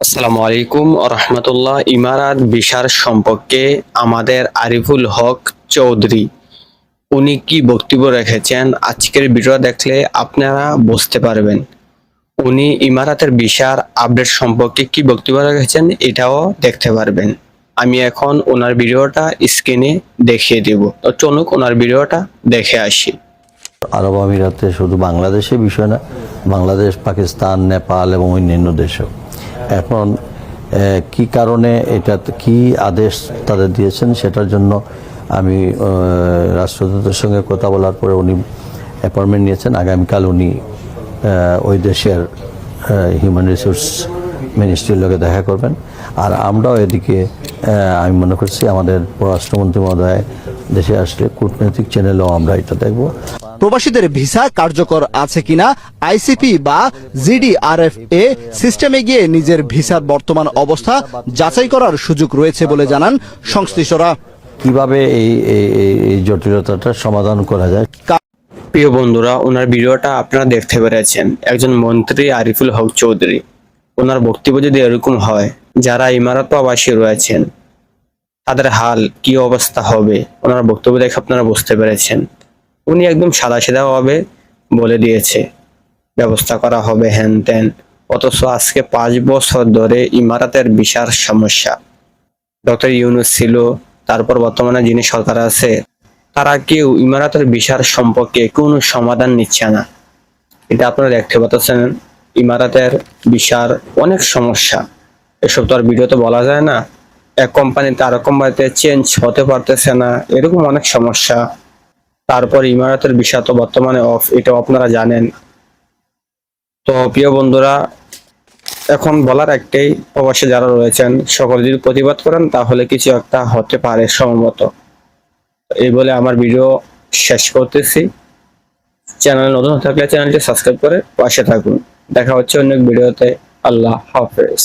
আসসালামু আলাইকুম রহমতুল্লাহ। ইমারাত ভিসার সম্পর্কে আমাদের আরিফুল হক চৌধুরী উনি কি বক্তব্য রেখেছেন আজকের ভিডিও দেখলে আপনারা বুঝতে পারবেন। উনি ইমারাতের ভিসার আপডেট সম্পর্কে কি বক্তব্য রেখেছেন এটাও দেখতে পারবেন। আমি এখন ওনার ভিডিওটা স্ক্রিনে দেখিয়ে দেব, তো চলুন ওনার ভিডিওটা দেখে আসি। আরব আমিরাতে শুধু বাংলাদেশের বিষয় না, বাংলাদেশ, পাকিস্তান, নেপাল এবং অন্যান্য দেশেও এখন কি কারণে এটা কি আদেশ তাদের দিয়েছেন সেটার জন্য আমি রাষ্ট্রদূতের সঙ্গে কথা বলার পরে উনি অ্যাপয়েন্টমেন্ট নিয়েছেন। আগামীকাল উনি ওই দেশের হিউম্যান রিসোর্স মিনিস্ট্রির লোকে দেখা করবেন। আর আমরাও এদিকে আমি মনে করছি আমাদের পররাষ্ট্রমন্ত্রী মহোদয় দেশে আসলে কূটনৈতিক চ্যানেলেও আমরা এটা দেখব। প্রবাসীদের ভিসা কার্যকর আছে কিনা আইসিপি বা জিডিআরএফএ সিস্টেমে গিয়ে নিজের ভিসার বর্তমান অবস্থা যাচাই করার সুযোগ রয়েছে বলে জানান সংশ্লিষ্টরা। কিভাবে এই জটিলতাটার সমাধান করা যায়। প্রিয় বন্ধুরা, ওনার ভিডিওটা আপনারা দেখতে পেরেছেন। একজন মন্ত্রী আরিফুল হক চৌধুরী, ওনার বক্তব্য যদি এরকম হয়, যারা ইমারত প্রবাসী রয়েছেন তাদের হাল কি অবস্থা হবে, ওনার বক্তব্য দেখে আপনারা বুঝতে পেরেছেন। উনি একদম সাদা ভাবে বলে দিয়েছে ব্যবস্থা করা হবে হ্যান ত্যান, অথচ আজকে 5 বছর ধরে ইমারাতের বিশাল সমস্যা। ডক্টর ইউনূস ছিল, তারপর বর্তমানে যিনি সরকার আছে, তারা কেউ ইমারাতের বিশাল সম্পর্কে কোনো সমাধান নিচ্ছে না। এটা আপনারা দেখতে পাচ্ছেন, ইমারাতের বিশাল অনেক সমস্যা। এসব তো আর ভিডিওতে বলা যায় না। এক কোম্পানিতে আরেক কোম্পানিতে চেঞ্জ হতে পারতেছে না, এরকম অনেক সমস্যা। তারপর ইমারাতের বিষয় তো বর্তমানে অফ, এটাও আপনারা জানেন। তো প্রিয় বন্ধুরা, এখন বলার একটাই, প্রবাসী যারা রয়েছেন সকলে যদি প্রতিবাদ করেন তাহলে কিছু একটা হতে পারে সম্ভবত। এই বলে আমার ভিডিও শেষ করতেছি। চ্যানেল নতুন থাকলে চ্যানেলটি সাবস্ক্রাইব করে পাশে থাকুন। দেখা হচ্ছে অন্য ভিডিওতে। আল্লাহ হাফেজ।